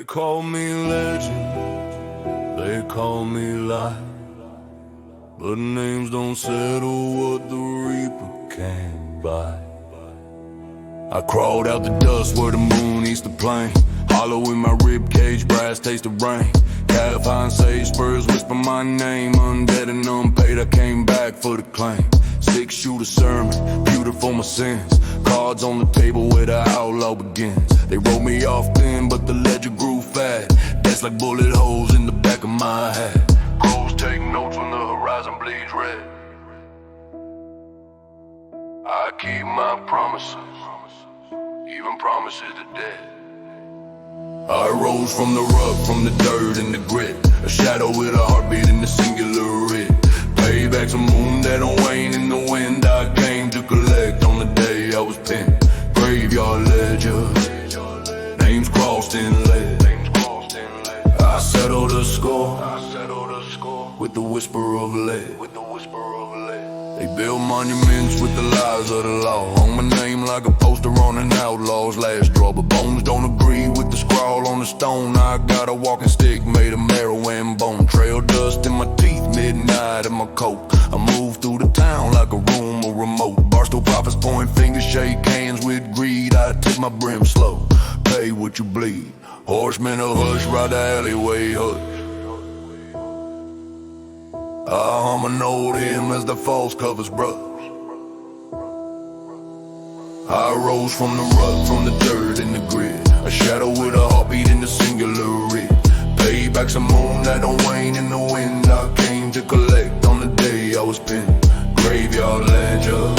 call me legend, they call me light, but names don't settle what the reaper can't buy. I crawled out the dust where the moon eats the plain, hollow in my rib cage, brass taste of rain. Calf hind sage spurs whisper my name, undead and unpaid, I came back for the claim. 6-shooter sermon, beautiful my sins, cards on the table where the outlaw begins. They wrote me off thin, but the ledger grew fat. That's like bullet holes in the back of my hat. Crows take notes when the horizon bleeds red. I keep my promises, even promises to death. I rose from the rug, from the dirt and the grit, a shadow with a heartbeat in the singular writ. Payback's a moon that don't wane in the wind. I came to collect on the day I was pinned. Graveyard ledger, names crossed in lead. I settled the score with the whisper of lead. They build monuments with the lies of the law, on my name like a poster on an outlaw's last draw. But bones don't agree with the scrawl on the stone. I got a walking stick made of marrow and bone. Trail dust in my teeth, midnight in my coat. I move through the town like a room or remote. Barstool prophets point fingers, shake hands with greed. I take my brim slow, pay what you bleed. Horsemen of hush, ride the alleyway hood. I hum an old hymn as the false covers brothers. I rose from the rug, from the dirt and the grit, a shadow with a heartbeat in the singular writ. Payback's a moon that don't wane in the wind. I came to collect on the day I was pinned. Graveyard ledger,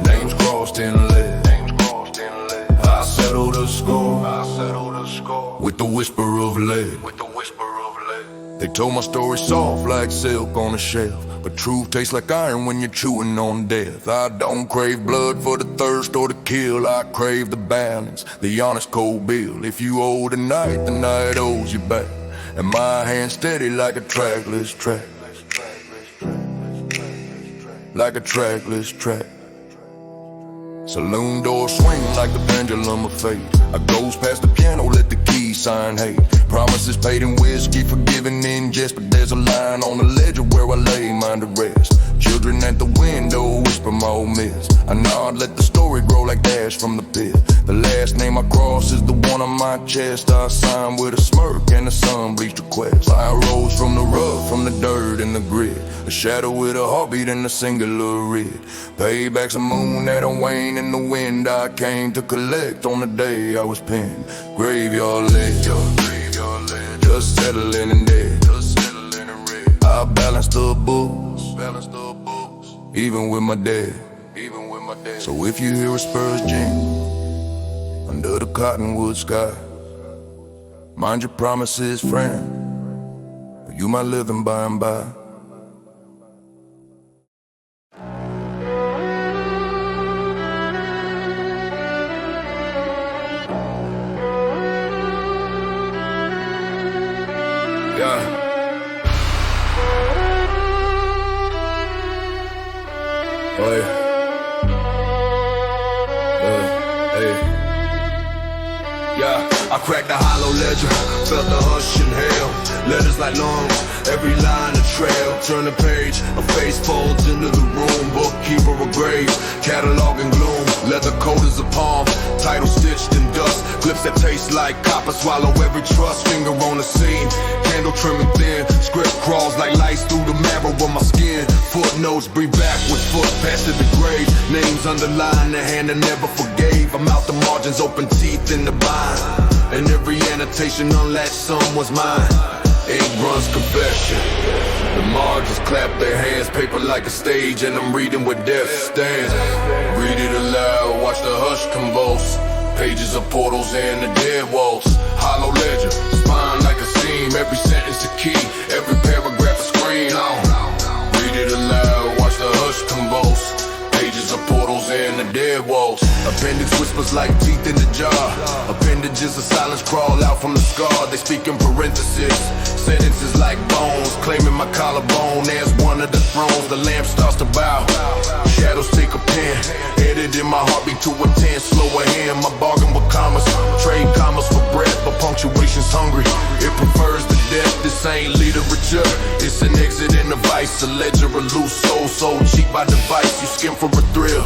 names crossed in lead. I settled the score with the whisper of lead. They told my story soft like silk on a shelf, but truth tastes like iron when you're chewing on death. I don't crave blood for the thirst or the kill. I crave the balance, the honest cold bill. If you owe the night owes you back. And my hand steady like a trackless track, like a trackless track. Saloon doors swing like the pendulum of fate. I goes past the piano, let the keys sign hate. Promises paid in whiskey, forgiven in jest. But there's a line on the ledger where I lay mine to rest. Children at the window whisper my old miss. I nod, let the story grow like ash from the pit. The last name I cross is the one on my chest. I sign with a smirk and a sun-bleached request. I rose from the rug, from the dirt and the grit, a shadow with a heartbeat and a singular writ. Payback's a moon that don't wane in the wind. I came to collect on the day I was pinned. Graveyard ledger, just settling in dead. I balance the books, even with my dead. So if you hear a Spurs jingle under the cottonwood sky, mind your promises, friend, or you might live them by and by. Yeah. Oh yeah. Yeah, I cracked the hollow ledger, felt the hush and hail. Letters like lungs, every line a trail. Turn the page, a face folds into the room. Bookkeeper of graves, catalog in gloom. Leather coat is a palm, title stitched in dust. Clips that taste like copper, swallow every trust. Finger on the scene, candle trimming thin. Script crawls like lice through the marrow of my skin. Footnotes breathe back with foot past to the grave. Names underlined, the hand that never forgave. I'm out the margins, open teeth in the bind. And every annotation unlatched someone's mind. Ink runs confession. The margins clap their hands, paper like a stage, and I'm reading where death stands. Read it aloud, watch the hush convulse. Pages of portals and the dead walls. Hollow ledger, spine like a seam. Every sentence a key, every paragraph a screen. Read it aloud, watch the hush convulse. Pages of portals and the dead walls. Appendix whispers like teeth in the jar. Appendages of silence crawl out from the scar. They speak in parentheses, sentences like bones, claiming my collarbone. There's one of the thrones, the lamp starts to bow. Shadows take a pen, edited my heartbeat to a 10. Slow ahead, my bargain with commas. Trade commas for breath, but punctuation emotions hungry. It prefers the death, this ain't literature. It's an exit in a vice, a ledger, a loose soul, sold cheap by device. You skim for a thrill,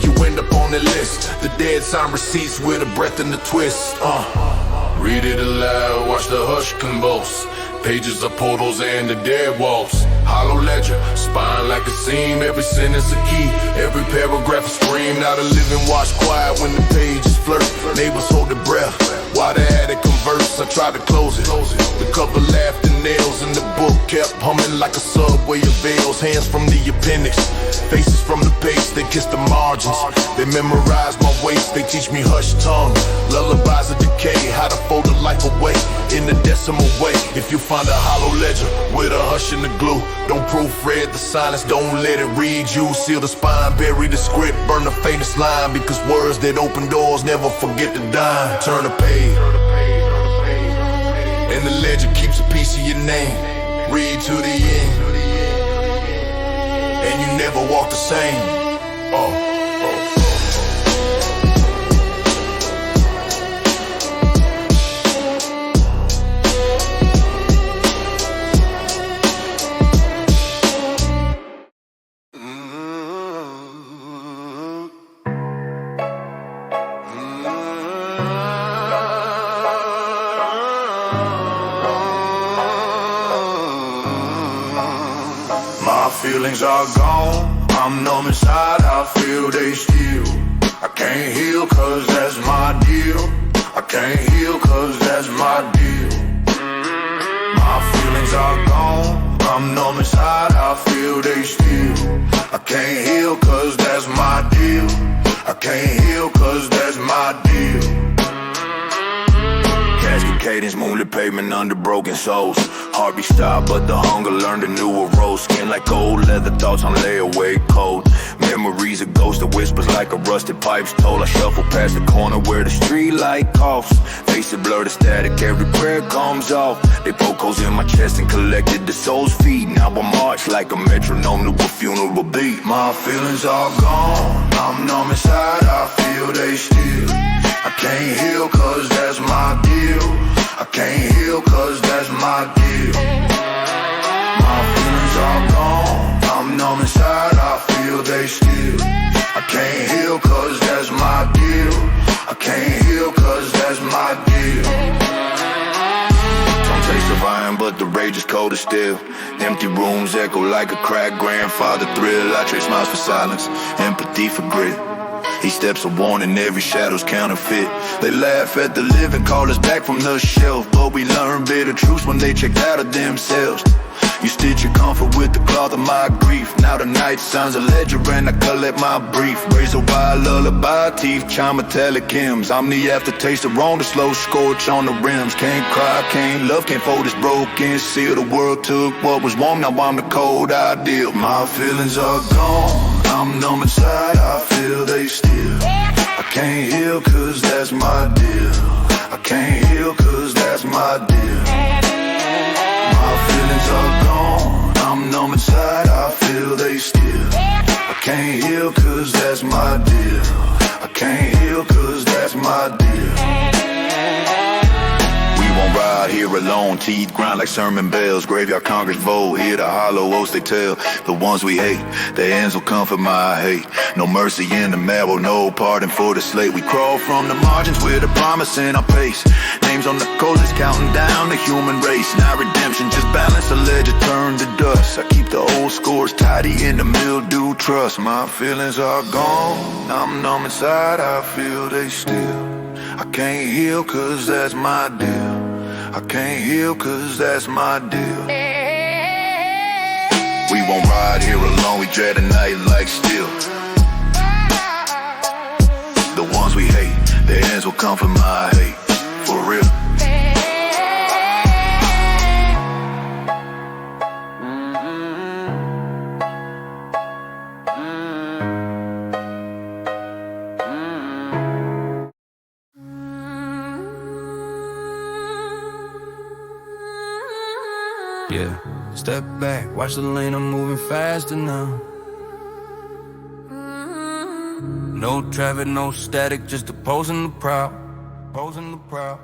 you end up on the list. The dead sign receipts with a breath and a twist. Read it aloud, watch the hush convulse. Pages of portals and the dead walls. Hollow ledger, spine like a seam. Every sentence a key, every paragraph a scream. Now the living watch quiet when the pages flirt. Neighbors hold their breath while the attic converse. I tried to close it. The cover laughed and nails, and the book kept humming like a subway of veils. Hands from the appendix, faces from the page. They kiss the margins, they memorize my waist. They teach me hushed tongue, lullabies of decay. How to fold a life away in the decimal way. If you find a hollow ledger with a hush and the glue, don't proofread the silence, don't let it read you. Seal the spine, bury the script, burn the faintest line. Because words that open doors never forget to dime. Turn a page, and the ledger keeps a piece of your name. Read to the end, and you never walk the same. Feelings are gone, I'm numb inside, I feel they still. I can't heal cause that's my deal. I can't heal cause that's my deal. My feelings are gone, I'm numb inside, I feel they still. I can't heal cause that's my deal. I can't heal cause that's my deal. Casket cadence, moonlit pavement under broken souls. Heartbeat stopped, but the hunger learned a new arose. Skin like gold, leather thoughts on layaway cold. Memories a ghost that whispers like a rusted pipe's told. I shuffle past the corner where the street light coughs. Face it blur the static, every prayer comes off. They poke holes in my chest and collected the soul's feet. Now I march like a metronome to a funeral beat. My feelings are gone, I'm numb inside, I feel they still. I can't heal cause that's my deal. I can't heal cause that's my deal. My feelings are gone, I'm numb inside, I feel they still. I can't heal cause that's my deal. I can't heal cause that's my deal. Some taste of iron but the rage is cold as steel. Empty rooms echo like a cracked grandfather thrill. I trade smiles for silence, empathy for grit. Each step's a warning, every shadow's counterfeit. They laugh at the living, call us back from the shelf. But we learn bitter truths when they checked out of themselves. You stitch your comfort with the cloth of my grief. Now the night sun's a ledger and I collect my brief. Razor wire, lullaby, teeth, chime metallic hymns. I'm the aftertaste of wrong, the slow scorch on the rims. Can't cry, can't love, can't fold this broken seal. The world took what was warm, now I'm the cold ideal. My feelings are gone, I'm numb inside, I feel they still. I can't heal cause that's my deal. I can't heal cause that's my deal. My feelings are gone, I'm numb inside, I feel they still. I can't heal cause that's my deal. I can't heal cause that's my deal. We won't ride here alone, teeth grind like sermon bells. Graveyard conquers vote, hear the hollow oaths they tell. The ones we hate, their ends will comfort my hate. No mercy in the marrow, no pardon for the slate. We crawl from the margins with a promise in our pace. Names on the coldest counting down the human race. Now redemption, just balance the ledger, turn to dust. I keep the old scores tidy in the mildew trust. My feelings are gone, I'm numb inside, I feel they still. I can't heal cause that's my deal. I can't heal cause that's my deal. We won't ride here alone, we dread the night like steel. The ones we hate, their ends will comfort my hate. For real. Yeah, step back, watch the lane, I'm moving faster now. No traffic, no static, just opposing the proud, opposing the proud.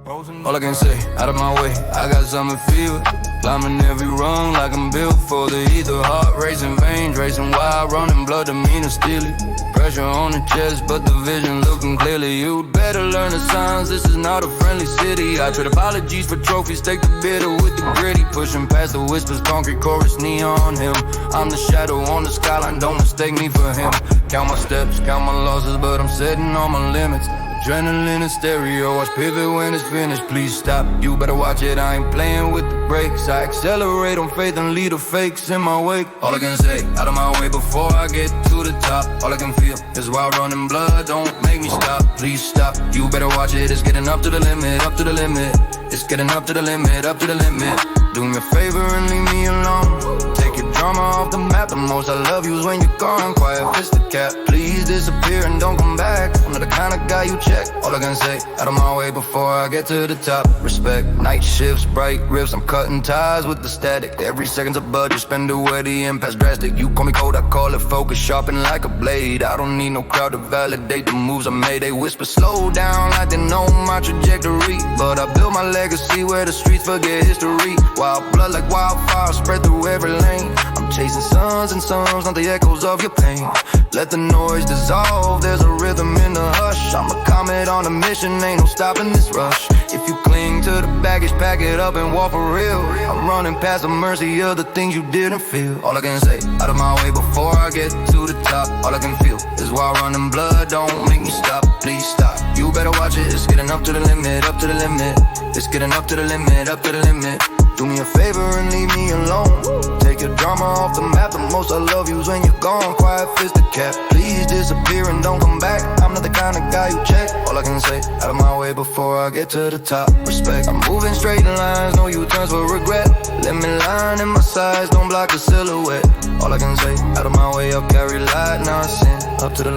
All I can say, out of my way, I got something to feel. Climbing every rung like I'm built for the ether. Heart racing, veins racing, wild, running blood, demeanor steely. Pressure on the chest, but the vision looking clearly. You'd better learn the signs, this is not a friendly city. I trade apologies for trophies, take the bitter with the gritty. Pushing past the whispers, concrete chorus, neon him. I'm the shadow on the skyline, don't mistake me for him. Count my steps, count my losses, but I'm setting all my limits. Adrenaline and stereo, watch pivot when it's finished. Please stop, you better watch it, I ain't playing with the brakes. I accelerate on faith and lead the fakes in my wake. All I can say, out of my way before I get to the top. All I can feel is wild running blood, don't make me stop. Please stop, you better watch it, it's getting up to the limit, up to the limit. It's getting up to the limit, up to the limit. Do me a favor and leave me alone. Take your drama off the map, the most I love you is when you're gone. Quiet fist the cap, please disappear and don't come back. I'm not the kind of guy you check. All I can say, out of my way before I get to the top. Respect, night shifts, bright rips, I'm cutting ties with the static. Every second's a budget, spend it where the impact's drastic. You call me cold, I call it focus, sharpened like a blade. I don't need no crowd to validate the moves I made. They whisper slow down like they know my trajectory, but I built my legacy where the streets forget history. Wild blood like wildfire spread through every lane. I'm chasing suns and suns, not the echoes of your pain. Let the noise dissolve, there's a rhythm in the hush. I'm a comet on a mission, ain't no stopping this rush. If you cling to the baggage, pack it up and walk for real. I'm running past the mercy of the things you didn't feel. All I can say, out of my way before I get to the top. All I can feel is wild running blood, don't make me stop. Please stop, you better watch it, it's getting up to the limit, up to the limit. It's getting up to the limit, up to the limit. Do me a favor and leave me alone. Take your drama off the map, the most I love you is when you're gone. Quiet fist the cap, please disappear and don't come back. I'm not the kind of guy you check. All I can say, out of my way before I get to the top. Respect, I'm moving straight in lines, no U-turns for regret. Let me line in my sides, don't block the silhouette. All I can say, out of my way, I'll carry light, now I sin. Up to the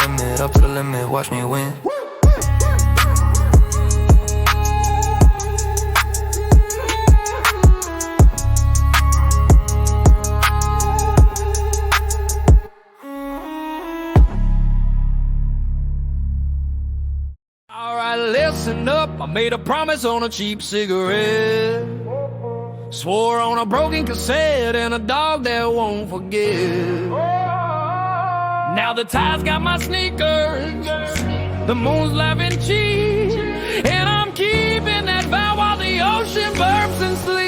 limit, watch me win. Listen up, I made a promise on a cheap cigarette. Swore on a broken cassette and a dog that won't forget. Now the tide's got my sneakers, the moon's laughing cheap, and I'm keeping that vow while the ocean burps and sleeps.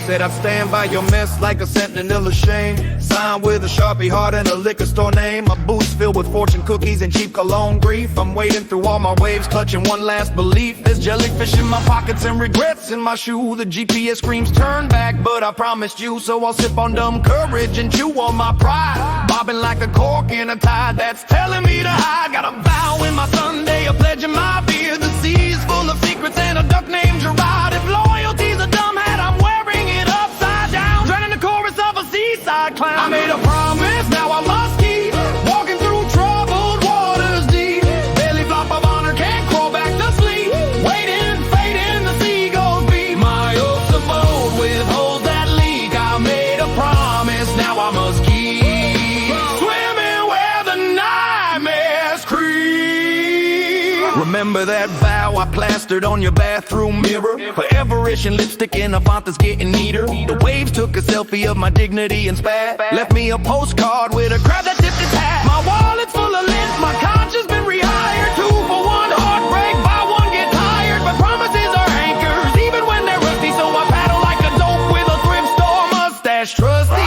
Said I'd stand by your mess like a sentinel of shame. Signed with a Sharpie heart and a liquor store name. My boots filled with fortune cookies and cheap cologne grief. I'm wading through all my waves, clutching one last belief. There's jellyfish in my pockets and regrets in my shoe. The GPS screams turn back, but I promised you. So I'll sip on dumb courage and chew on my pride. Bobbing like a cork in a tide that's telling me to hide. Got a vow in my Sunday, a pledge in my beer. The sea's full of secrets and a duck named Gerard. If loyalty's a dumb hat, I'm wearing it upside down. Drowning the chorus of a seaside clown. I made a promise, now I must keep walking through troubled waters deep. Belly flop of honor, can't crawl back to sleep. Waiting, fading, the seagulls beat. My oaths of old withhold that leak. I made a promise, now I must keep swimming where the nightmares creep. Remember that vow I plastered on your bathroom mirror? Forever itching lipstick in a font that's getting neater. The waves took a selfie of my dignity and spat. Left me a postcard with a crab that tipped his hat. My wallet's full of lint, my conscience been rehired. 2 for 1 heartbreak, buy one get tired. But promises are anchors, even when they're rusty. So I paddle like a dope with a thrift store mustache trusty.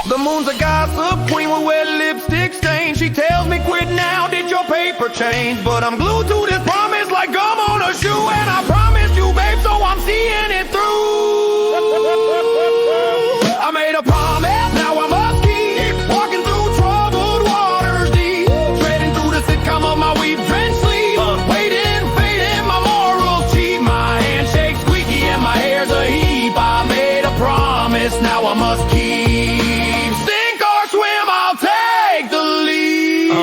The moon's a gossip queen with wet lipstick stains. She tells me quit now, did your paper change? But I'm glued to this promise like gum on a shoe. And I promised you, babe, so I'm seeing it through. I made a promise, now I must keep walking through troubled waters deep. Treading through the sitcom of my weave-drenched sleep. Waiting, fading, my morals cheap. My handshake squeaky and my hair's a heap. I made a promise, now I must keep. Sink or swim, I'll take the lead.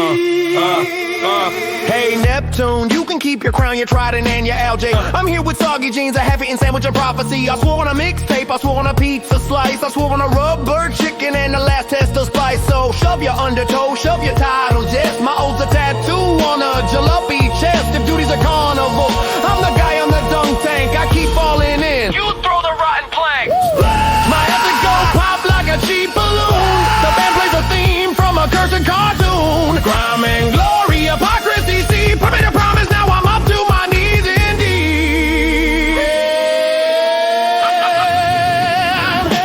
Hey Neptune, you can keep down your Trident and your LJ. I'm here with soggy jeans, a half-eaten sandwich of prophecy. I swore on a mixtape, I swore on a pizza slice, I swore on a rubber chicken and the last test of spice. So shove your undertow, shove your title jets. My oath's a tattoo on a jalopy chest. If duty's a carnival, I'm the guy on the dunk tank. I keep falling in. You throw the rotten plank. My epic go pop like a cheap balloon. The band plays a theme from a cursed cartoon. Crime and glory, hypocrisy, see. I made a promise, now I'm up to my knees in deep.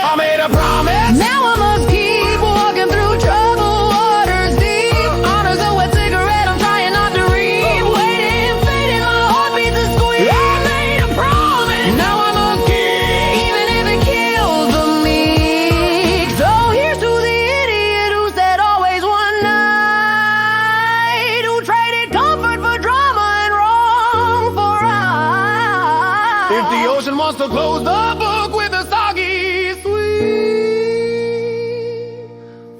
I made a promise. Now I must keep walking through troubled waters deep. Honor's a wet cigarette, I'm trying not to read. Waiting, fading, my heart beats a squeeze. I made a promise. Now I must keep. Even if it kills the meek. So here's to the idiot who said always one night, who traded comfort for drama and wrong for right. If the ocean wants to close the book with a soggy sweet,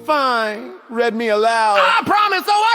fine, read me aloud. I promise, so I